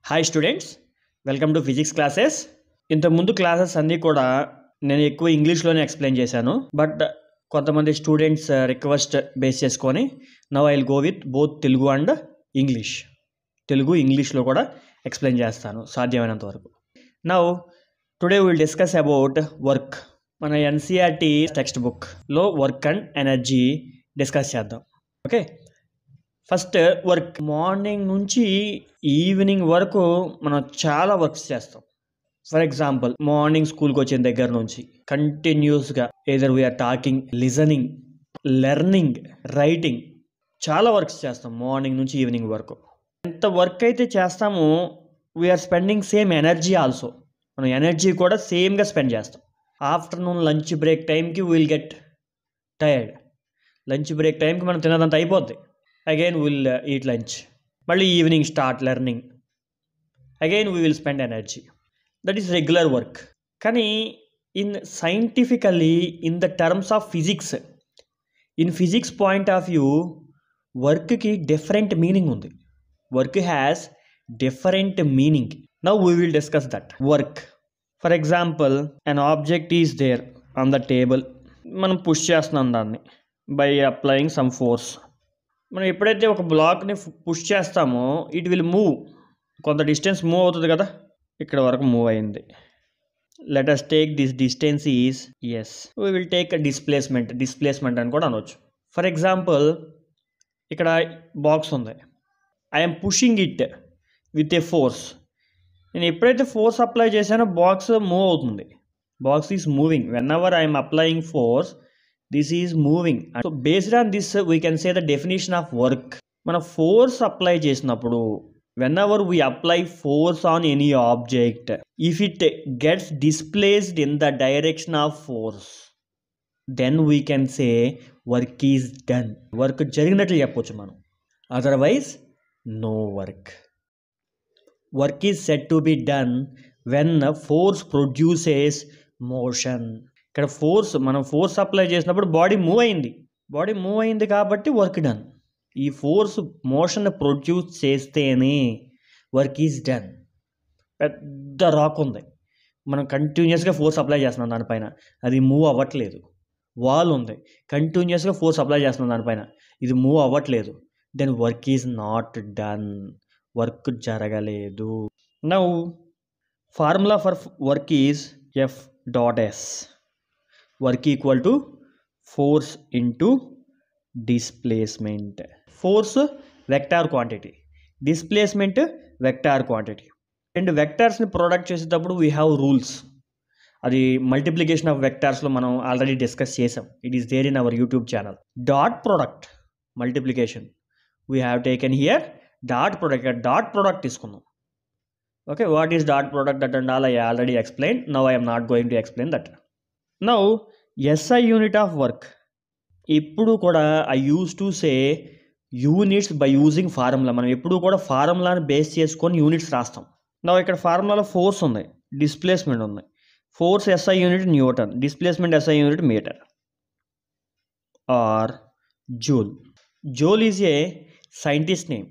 Hi students, welcome to physics classes. ఇంతకుముందు classes అన్నీ కూడా నేను ఎక్కువ ఇంగ్లీష్లోనే ఎక్స్ప్లెయిన్ చేశాను. బట్ కొంతమంది స్టూడెంట్స్ రిక్వెస్ట్ బేస్ చేసుకొని now I will go with both Telugu and English. Telugu ఇంగ్లీష్లో కూడా ఎక్స్ప్లెయిన్ చేస్తాను సాధ్యమైనంత వరకు. Now today will discuss about work. మన ఎన్సీఆర్టీ టెక్స్ట్ బుక్లో వర్క్ అండ్ ఎనర్జీ డిస్కస్ చేద్దాం. Okay, first work. మార్నింగ్ నుంచి ఈవినింగ్ వరకు మనం చాలా వర్క్స్ చేస్తాం. ఫర్ ఎగ్జాంపుల్, మార్నింగ్ స్కూల్కి వచ్చిన దగ్గర నుంచి కంటిన్యూస్గా either we are talking, listening, learning, writing, చాలా వర్క్స్ చేస్తాం మార్నింగ్ నుంచి ఈవినింగ్ వరకు. ఎంత వర్క్ అయితే చేస్తామో we are spending same energy also. మనం ఎనర్జీ కూడా సేమ్గా స్పెండ్ చేస్తాం. ఆఫ్టర్నూన్ లంచ్ బ్రేక్ టైంకి will get tired. Lunch break టైంకి మనం తినదంతా అయిపోద్ది. Again we will eat lunch. Malli evening start learning. Again we will spend energy. That is regular work. Kani in scientifically, in the terms of physics, in physics point of view, work ki different meaning undi. Work has different meaning. Now we will discuss that. Work. For example, an object is there on the table. Manam push chestunnam danni by applying some force. మనం ఎప్పుడైతే ఒక బ్లాక్ని push చేస్తామో it will move. కొంత distance move అవుతుంది కదా, ఇక్కడ వరకు మూవ్ అయింది. Let us take this distance is S. We will take displacement అని కూడా అనవచ్చు. ఫర్ ఎగ్జాంపుల్, ఇక్కడ బాక్స్ ఉంది. I'm pushing it with a force. నేను ఎప్పుడైతే ఫోర్స్ అప్లై చేశానో బాక్స్ మూవ్ అవుతుంది. Box is moving whenever I'm applying force. This is moving. So based on this we can say the definition of work. మన force apply చేసినప్పుడు whenever we apply force on any object, if it gets displaced in the direction of force, then we can say work is done. Work జరిగినట్లు చెప్పొచ్చు మనం. Otherwise no work. Work is said to be done when force produces motion. ఇక్కడ మనం force apply చేసినప్పుడు body move అయింది కాబట్టి work done. ఈ force motion produce చేస్తేనే వర్క్ ఈజ్ డన్. పెద్ద రాక్ ఉంది, మనం కంటిన్యూస్గా ఫోర్స్ అప్లై చేస్తున్నాం దానిపైన, అది మూవ్ అవ్వట్లేదు. వాల్ ఉంది, కంటిన్యూస్గా ఫోర్స్ అప్లై చేస్తున్నాం దానిపైన, ఇది మూవ్ అవ్వట్లేదు. Then work is not done. Work జరగలేదు. Now formula for work is F.S. Work equal to force into displacement. Force vector quantity, displacement vector quantity. And vectors ni product చేసేటప్పుడు we have rules. అది multiplication of వెక్టార్స్లో మనం already discuss చేసాం. It is there in our YouTube channel. Dot product multiplication we have taken here. Dot product తీసుకుందాం. Okay, what is dot product? That and all I already explain. Now I'm not going to explain that. Now SI unit of work. ఇప్పుడు కూడా I use to say units by using formula. మనం ఎప్పుడు కూడా ఫార్ములాని base చేసుకొని units రాస్తాం. నా ఇక్కడ ఫార్ములాలో ఫోర్స్ ఉంది, డిస్ప్లేస్మెంట్ ఉంది. Force SI unit newton, displacement SI unit metre or joule. Joule is a scientist name.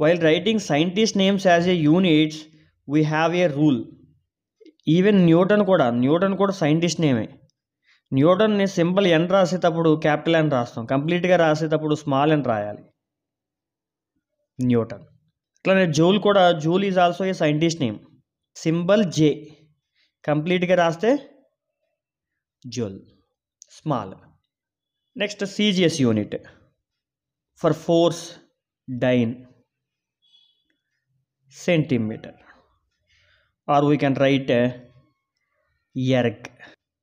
While writing scientist names as a units we have a rule. Even newton కూడా scientist నేమే. న్యూటన్ని simple N రాసేటప్పుడు capital ఎన్ రాస్తాం, కంప్లీట్గా రాసేటప్పుడు small ఎన్ రాయాలి. Newton. అట్లానే joule is also a scientist name. Symbol J, కంప్లీట్గా రాస్తే joule, small. Next CGS unit for force, dyne, centimetre. or we can write erg.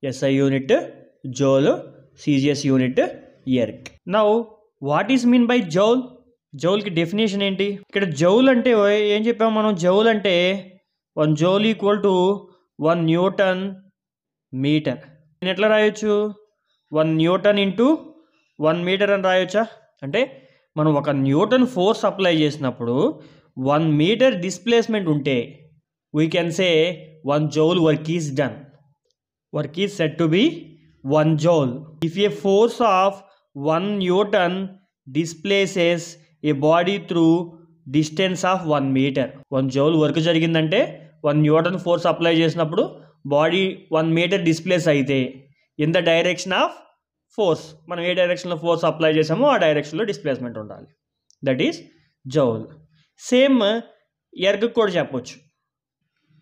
SI unit joule, CGS unit erg. Now what is mean by joule? Joule కి definition ఏంటి? ఇక్కడ joule అంటే ఏం చెప్పాము మనం? Joule అంటే 1 joule equal to 1 newton metre. నేను ఎట్లా రాయొచ్చు? 1 న్యూటన్ ఇంటూ 1 మీటర్ అని రాయొచ్చా? అంటే మనం ఒక న్యూటన్ ఫోర్స్ అప్లై చేసినప్పుడు 1 మీటర్ డిస్ప్లేస్మెంట్ ఉంటే we can say 1 joule work is done. Work is said to be 1 joule. If a force of 1 Newton displaces a body through distance of 1 metre. 1 joule work జరిగిందంటే 1 newton force apply చేసినప్పుడు body 1 metre displace అయితే in the direction of force, మనం ఏ డైరెక్షన్లో force apply చేసామో ఆ డైరెక్షన్లో displacement ఉండాలి. That is joule. Same erg కూడా చెప్పొచ్చు.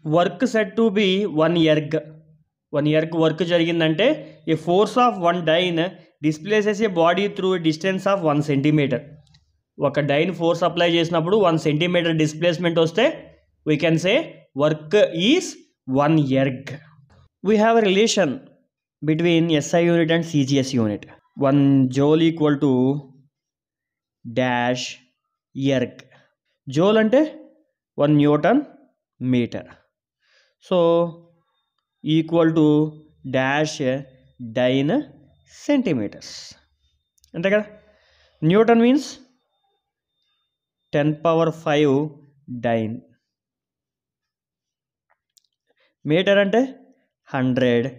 Work set to be 1 erg. 1 erg work జరిగిందంటే a force of 1 dyne displaces a body through distance of 1 centimetre. ఒక డైన్ ఫోర్స్ అప్లై చేసినప్పుడు 1 సెంటీమీటర్ డిస్ప్లేస్మెంట్ వస్తే we can say work is 1 erg. We have a relation between SI unit and CGS unit. 1 joule equal to dash erg. Joule అంటే 1 newton metre. So equal to dash dyne centimetres, అంతే కదా. Newton means 10⁵ dyne. Metre అంటే 100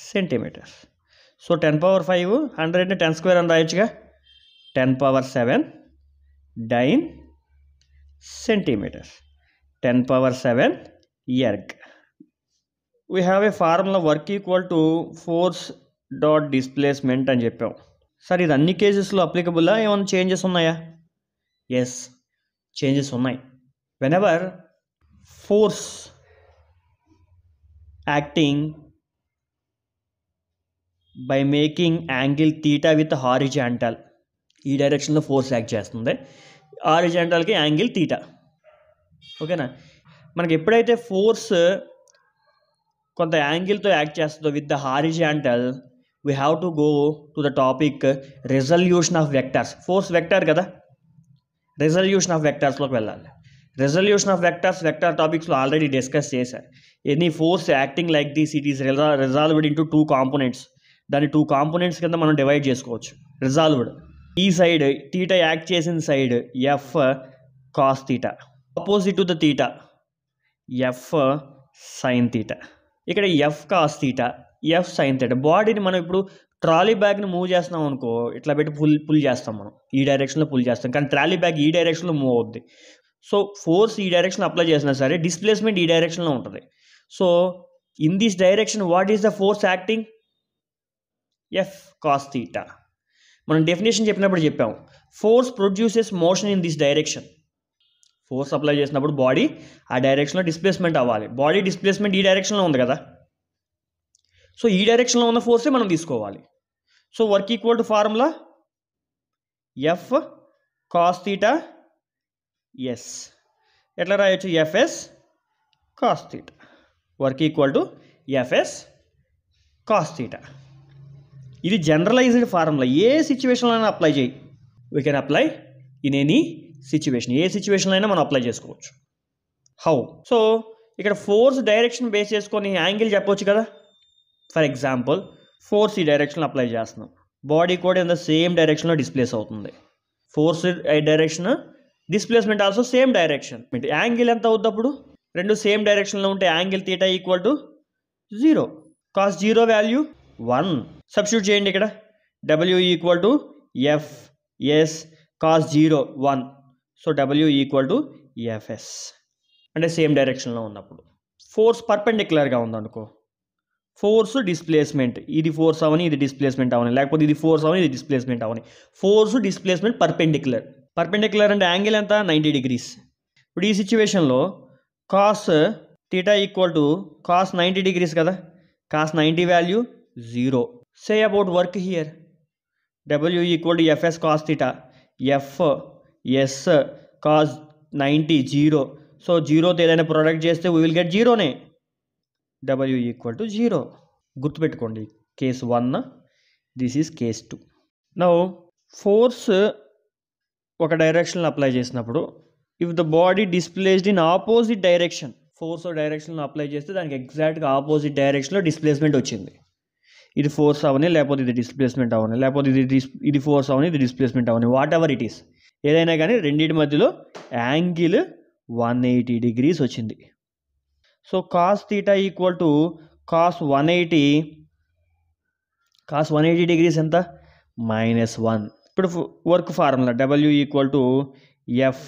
centimetres. So 10⁵ 100ని 10 square అని రాయొచ్చుగా. 10⁷ dyne centimetres, 10⁷ erg. We have a formula work equal to force dot displacement అని చెప్పాం. Sir ఇది అన్ని కేసెస్లో అప్లికబుల్లా, ఏమైనా చేంజెస్ ఉన్నాయా? ఎస్, చేంజెస్ ఉన్నాయి. Whenever force acting by making angle theta with horizontal, ఈ డైరెక్షన్లో ఫోర్స్ యాక్ట్ చేస్తుంది, హారిజాంటల్కి యాంగిల్ తీటా. ఓకేనా. మనకి ఎప్పుడైతే ఫోర్స్ కొంత యాంగిల్తో యాక్ట్ చేస్తుందో with the horizontal, we have to go to the topic resolution of vectors. Force vector కదా, రెజల్యూషన్ ఆఫ్ వెక్టర్స్లోకి వెళ్ళాలి. రెజల్యూషన్ ఆఫ్ వెక్టర్స్ వెక్టర్ టాపిక్స్లో ఆల్రెడీ డిస్కస్ చేశారు. Any force acting like this it is resolved into 2 components. దాన్ని 2 components కింద మనం divide చేసుకోవచ్చు. Resolved, ఈ సైడ్ తీటా యాక్ట్ చేసిన side F cos theta, opposite to the theta F sine theta. ఇక్కడ F cos theta, F sine theta. బాడీని మనం ఇప్పుడు ట్రాలీ బ్యాగ్ని మూవ్ చేస్తున్నాం అనుకో, ఇట్లా పెట్టి పుల్ చేస్తాం, మనం ఈ డైరెక్షన్లో పుల్ చేస్తాం, కానీ ట్రాలీ బ్యాగ్ ఈ డైరెక్షన్లో మూవ్ అవుద్ది. సో ఫోర్స్ ఈ డైరెక్షన్ అప్లై చేసినా సరే డిస్ప్లేస్మెంట్ ఈ డైరెక్షన్లో ఉంటుంది. So in this direction what is the force acting? F cos theta. మనం డెఫినేషన్ చెప్పినప్పుడు చెప్పాము, force produces motion in this direction. Force apply చేసినప్పుడు బాడీ ఆ డైరెక్షన్లో డిస్ప్లేస్మెంట్ అవ్వాలి. బాడీ డిస్ప్లేస్మెంట్ ఈ డైరెక్షన్లో ఉంది కదా, సో ఈ డైరెక్షన్లో ఉన్న ఫోర్సే మనం తీసుకోవాలి. So work equal to formula F cos theta S. ఎట్లా రాయొచ్చు? FS cos theta. Work equal to FS cos theta. ఇది జనరలైజ్డ్ ఫార్ములా, ఏ సిచ్యువేషన్లో అయినా అప్లై చేయి. We can apply in any situation, ఏ సిచ్యువేషన్లో అయినా మనం అప్లై చేసుకోవచ్చు. హౌ? సో ఇక్కడ ఫోర్స్ డైరెక్షన్ బేస్ చేసుకొని యాంగిల్ చెప్పవచ్చు కదా. ఫర్ ఎగ్జాంపుల్ ఫోర్స్ ఈ డైరెక్షన్లో అప్లై చేస్తున్నాం, బాడీ కూడా ఇన్ ద సేమ్ డైరెక్షన్లో డిస్ప్లేస్ అవుతుంది. Force direction, displacement also same direction. Angle ఎంత అవుద్ది అప్పుడు? రెండు సేమ్ డైరెక్షన్లో ఉంటే angle theta equal to 0. Cos 0 value 1. Substitute చేయండి ఇక్కడ. W equal to F S cos 0 1. So W equal to FS, అంటే సేమ్ డైరెక్షన్లో ఉన్నప్పుడు. ఫోర్స్ పర్పెండిక్యులర్గా ఉందనుకో, ఫోర్స్ డిస్ప్లేస్మెంట్, ఇది ఫోర్స్ అవని ఇది డిస్ప్లేస్మెంట్ అవని, లేకపోతే ఇది ఫోర్స్ అవని ఇది డిస్ప్లేస్మెంట్ అవని. Force displacement perpendicular. పర్పెండిక్యులర్ అంటే యాంగిల్ ఎంత? 90 degrees. ఇప్పుడు ఈ సిచ్యువేషన్లో cos theta equal to cos 90 degrees కదా, cos 90 value 0. Say about work here, W equal to FS cos theta, F S cos 90 0. So 0తో ఏదైనా ప్రొడక్ట్ చేస్తే వీ విల్ గెట్ 0నే. W equal to 0. గుర్తుపెట్టుకోండి, case 1, this is case 2. Now force ఒక డైరెక్షన్లో apply చేసినప్పుడు if the body displaced in opposite direction, force డైరెక్షన్లో apply చేస్తే దానికి ఎగ్జాక్ట్గా ఆపోజిట్ డైరెక్షన్లో డిస్ప్లేస్మెంట్ వచ్చింది. ఇది ఫోర్స్ అవని, లేకపోతే ఇది డిస్ప్లేస్మెంట్ అవని, లేకపోతే ఇది ఫోర్స్ అవని, ఇది displacement Avani, what ever it is, ఏదైనా కానీ రెండింటి మధ్యలో యాంగిల్ 180 degrees వచ్చింది. So cos theta equal to cos 180 degrees ఎంత? -1. ఇప్పుడు work formula W equal to F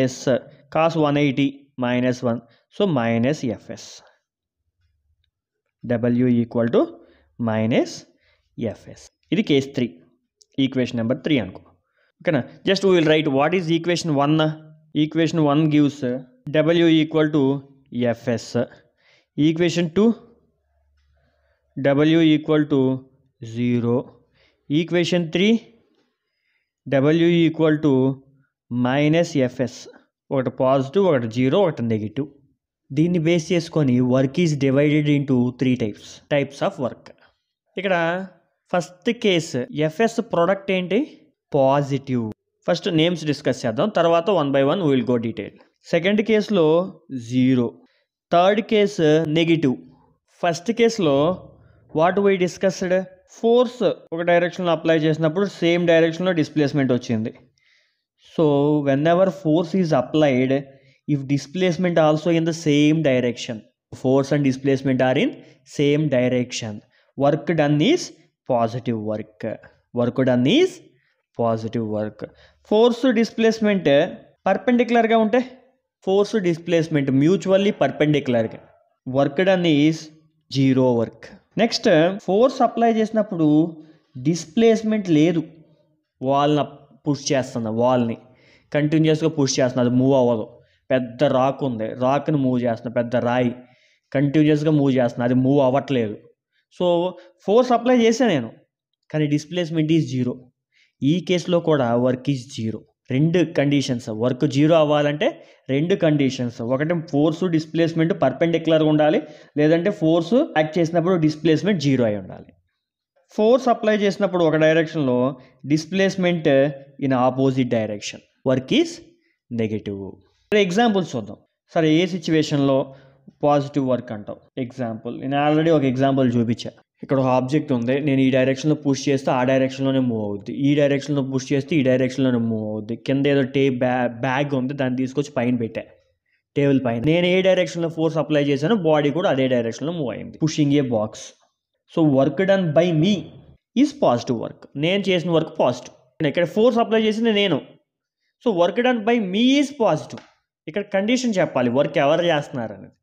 S cos 180 minus 1. So minus Fs. W equal to minus Fs. ఇది case 3. Equation number 3 అనుకో. ఓకేనా? Just we will write what is equation 1. Equation 1 gives W equal to Fs. Equation 2 W equal to 0. Equation 3 W equal to minus Fs. ఒకటి positive, ఒకటి zero, ఒకటి negative. దీన్ని base చేసుకొని work is divided into 3 types of work. ఇక్కడ first case FS product ఏంటి? Positive. First names discuss చేద్దాం, తర్వాత 1 by 1 will go detail. Second కేసులో 0. Third case negative. ఫస్ట్ కేసులో వాట్ వై డిస్కస్డ్? ఫోర్స్ ఒక డైరెక్షన్లో అప్లై చేసినప్పుడు సేమ్ డైరెక్షన్లో డిస్ప్లేస్మెంట్ వచ్చింది. So whenever force is applied, if displacement also in the same direction, force and displacement are in same direction, work done is positive work. Work done is positive work. Force displacement perpendicular ga unte force displacement mutually perpendicular ga work done is zero work. Next, force apply చేసినప్పుడు displacement లేదు, వాల్ని push చేస్తున్నా, వాల్ని కంటిన్యూస్గా push చేస్తున్నా, అది move అవ్వదు. పెద్ద rock ఉంది, రాక్ని move చేస్తున్నా, పెద్ద రాయి కంటిన్యూస్గా మూవ్ చేస్తున్నా, అది మూవ్ అవ్వట్లేదు. సో ఫోర్స్ అప్లై చేసా నేను, కానీ డిస్ప్లేస్మెంట్ ఈజ్ జీరో. ఈ కేసులో కూడా work is zero. 2 conditions. Work zero అవ్వాలంటే 2 కండిషన్స్. ఒకటి ఫోర్సు డిస్ప్లేస్మెంట్ పర్పెండిక్యులర్గా ఉండాలి, లేదంటే ఫోర్సు యాక్ట్ చేసినప్పుడు డిస్ప్లేస్మెంట్ జీరో అయి ఉండాలి. ఫోర్స్ అప్లై చేసినప్పుడు ఒక డైరెక్షన్లో, displacement in opposite direction, work is negative. Examples చూద్దాం. సరే, ఏ సిచ్యువేషన్లో పాజిటివ్ వర్క్ అంటావు? ఎగ్జాంపుల్ నేను ఆల్రెడీ ఒక ఎగ్జాంపుల్ చూపించా. ఇక్కడ ఒక ఆబ్జెక్ట్ ఉంది, నేను ఈ డైరెక్షన్లో పుష్ చేస్తే ఆ డైరెక్షన్లోనే మూవ్ అవుద్ది, ఈ డైరెక్షన్లో పుష్ చేస్తే ఈ డైరెక్షన్లోనే మూవ్ అవుద్ది. కింద ఏదో బ్యాగ్ ఉంది, దాన్ని తీసుకొచ్చి పైన పెట్టా, టేబుల్ పైన. నేను ఏ డైరెక్షన్లో ఫోర్స్ అప్లై చేశానో బాడీ కూడా అదే డైరెక్షన్లో మూవ్ అయింది. Pushing A box. So work done by me is positive work. నేను చేసిన వర్క్ పాజిటివ్. ఇక్కడ ఫోర్స్ అప్లై చేసింది నేను. So work done by me is positive. ఇక్కడ కండిషన్ చెప్పాలి, వర్క్ ఎవరు చేస్తున్నారు అనేది.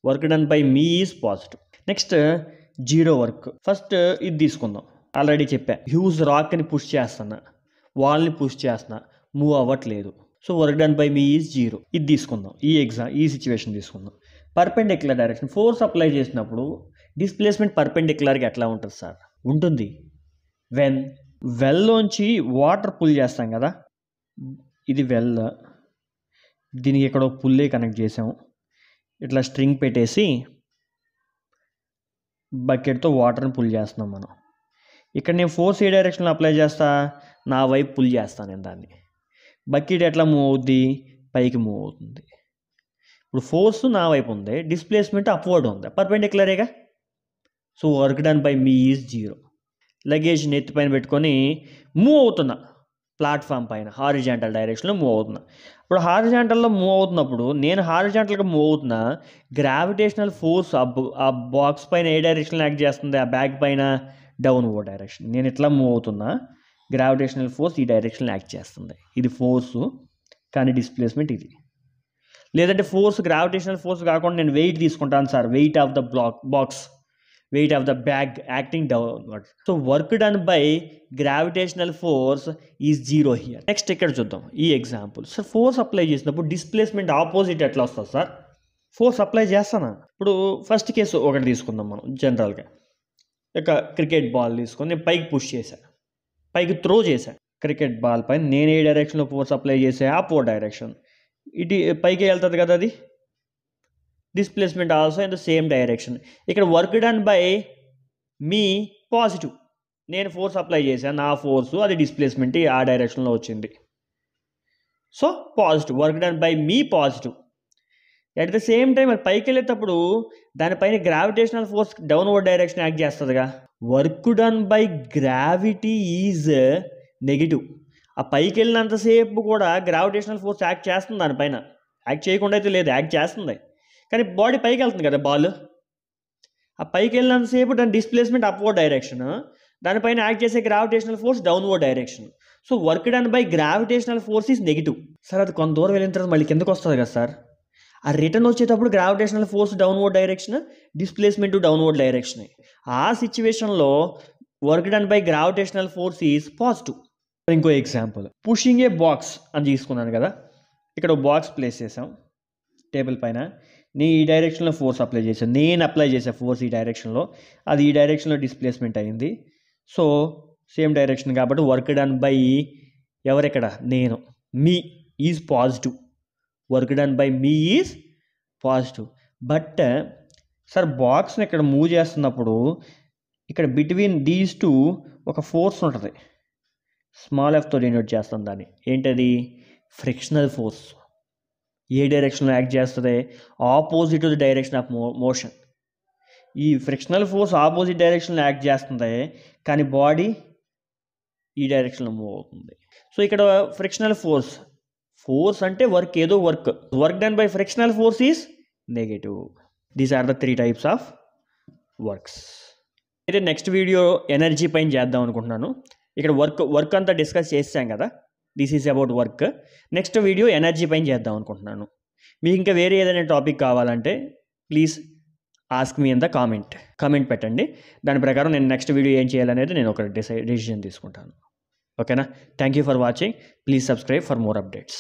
Work done by me is positive. Next, zero work. First ఇది తీసుకుందాం. ఆల్రెడీ చెప్పా, హ్యూజ్ రాక్ని పుష్ చేస్తున్నా, వాల్ని పుష్ చేస్తున్నా, మూవ్ అవ్వట్లేదు. So work done by me is zero. ఇది తీసుకుందాం, ఈ సిచ్యువేషన్ తీసుకుందాం. Perpendicular direction. ఫోర్స్ అప్లై చేసినప్పుడు డిస్ప్లేస్మెంట్ పర్పెండిక్యులర్గా ఎట్లా ఉంటుంది సార్? ఉంటుంది. వెల్లోంచి వాటర్ పుల్ చేస్తాం కదా, ఇది వెల్, దీనికి ఇక్కడ పుల్లే కనెక్ట్ చేసాము. ఇట్లా స్ట్రింగ్ పెట్టేసి బకెట్తో వాటర్ని పుల్ చేస్తున్నాం మనం. ఇక్కడ నేను ఫోర్స్ ఏ డైరెక్షన్లో అప్లై చేస్తా? నా వైపు పుల్ చేస్తాను నేను దాన్ని. బకెట్ ఎట్లా మూవ్ అవుద్ది? పైకి మూవ్ అవుతుంది. ఇప్పుడు ఫోర్స్ నా వైపు ఉంది, డిస్ప్లేస్మెంట్ అప్వర్డ్ ఉంది, పర్పెండిక్యులరేగా. So work done by me is zero. Luggage నెత్తి పైన పెట్టుకొని మూవ్ అవుతున్నా, ప్లాట్ఫామ్ పైన హారిజాంటల్ డైరెక్షన్లో మూవ్ అవుతున్నా. ఇప్పుడు హారిజాంటల్లో మూవ్ అవుతున్నప్పుడు, నేను హారిజాంటల్గా మూవ్ అవుతున్నా, గ్రావిటేషనల్ ఫోర్స్ ఆ బాక్స్ పైన ఏ డైరెక్షన్లో యాక్ట్ చేస్తుంది? ఆ బ్యాగ్ పైన డౌన్వర్డ్ డైరెక్షన్. నేను ఇట్లా మూవ్ అవుతున్నా, గ్రావిటేషనల్ ఫోర్స్ ఈ డైరెక్షన్లో యాక్ట్ చేస్తుంది. ఇది ఫోర్సు, కానీ డిస్ప్లేస్మెంట్ ఇది. లేదంటే ఫోర్స్ గ్రావిటేషనల్ ఫోర్స్ కాకుండా నేను వెయిట్ తీసుకుంటాను sir, weight of the box, weight of the bag acting downward. So work done by gravitational force is zero here. Next ఇక్కడ చూద్దాం ఈ ఎగ్జాంపుల్. సార్ ఫోర్స్ అప్లై చేసినప్పుడు డిస్ప్లేస్మెంట్ ఆపోజిట్ ఎట్లా వస్తుంది sir? Force apply చేస్తానా? ఇప్పుడు first case ఒకటి తీసుకుందాం మనం. జనరల్గా ఒక క్రికెట్ బాల్ తీసుకొని నేను పైకి పుష్ చేశా, పైకి త్రో చేశా. క్రికెట్ బాల్ పైన నేను ఏ డైరెక్షన్లో ఫోర్స్ అప్లై చేసా? Upward direction. ఇటు పైకి వెళ్తుంది కదా అది. Displacement also in the same direction. ఇక్కడ work done by me positive. నేను ఫోర్స్ అప్లై చేశాను, నా ఫోర్సు అది డిస్ప్లేస్మెంట్ ఆ డైరెక్షన్లో వచ్చింది. So positive, work done by me positive. At the same time అది పైకి వెళ్ళేటప్పుడు దానిపైన gravitational force downward direction act చేస్తుందిగా. Work done by gravity is negative. ఆ పైకి వెళ్ళినంతసేపు కూడా గ్రావిటేషనల్ ఫోర్స్ యాక్ట్ చేస్తుంది దానిపైన. యాక్ట్ చేయకుండా అయితే లేదు, యాక్ట్ చేస్తుంది. కానీ బాడీ పైకి వెళ్తుంది కదా బాల్, ఆ పైకి వెళ్ళినంతసేపు దాని డిస్ప్లేస్మెంట్ అప్వర్డ్ డైరెక్షన్, దానిపైన యాక్ట్ చేసే gravitational force downward direction. So work done by gravitational force is negative. Sir అది కొంత దూరం వెళ్ళిన తర్వాత మళ్ళీ కిందకు వస్తుంది కదా సార్. ఆ రిటర్న్ వచ్చేటప్పుడు gravitational force downward direction, displacement downward direction. ఆ సిచ్యువేషన్లో work done by gravitational force is positive. ఇంకో ఎగ్జాంపుల్, పుషింగ్ ఏ బాక్స్ అని తీసుకున్నాను కదా. ఇక్కడ బాక్స్ ప్లేస్ చేసాం టేబుల్ పైన. నేను ఈ డైరెక్షన్లో ఫోర్స్ అప్లై చేశాను, నేను అప్లై చేసే ఫోర్స్ ఈ డైరెక్షన్లో, అది ఈ డైరెక్షన్లో డిస్ప్లేస్మెంట్ అయింది. సో సేమ్ డైరెక్షన్ కాబట్టి వర్క్ డన్ బై ఎవరెక్కడ, నేను, me is positive. Work done by me is positive. But sir బాక్స్ని ఇక్కడ మూవ్ చేస్తున్నప్పుడు ఇక్కడ బిట్వీన్ దీస్ టూ ఒక ఫోర్స్ ఉంటుంది, స్మాల్ ఎఫ్తో డినోట్ చేస్తాం దాన్ని. ఏంటది? Frictional force. ఏ డైరెక్షన్లో యాక్ట్ చేస్తుంది? Opposite to the direction of motion. ఈ ఫ్రిక్షనల్ ఫోర్స్ ఆపోజిట్ డైరెక్షన్లో యాక్ట్ చేస్తుంది, కానీ బాడీ ఈ డైరెక్షన్లో మూవ్ అవుతుంది. సో ఇక్కడ ఫ్రిక్షనల్ ఫోర్స్, ఫోర్స్ అంటే వర్క్, ఏదో work. Work done by frictional force is negative. These are the 3 types of works. అయితే నెక్స్ట్ వీడియో ఎనర్జీ పైన చేద్దాం అనుకుంటున్నాను. ఇక్కడ వర్క్ అంతా డిస్కస్ చేసాం కదా, this is about work. Next video energy పైన చేద్దాం అనుకుంటున్నాను. మీకు ఇంకా వేరే ఏదైనా టాపిక్ కావాలంటే please ask me in the comment పెట్టండి. దాని ప్రకారం నేను నెక్స్ట్ వీడియో ఏం చేయాలనేది నేను ఒక డెసిషన్ తీసుకుంటాను. ఓకేనా? Thank you for watching. Please subscribe for more updates.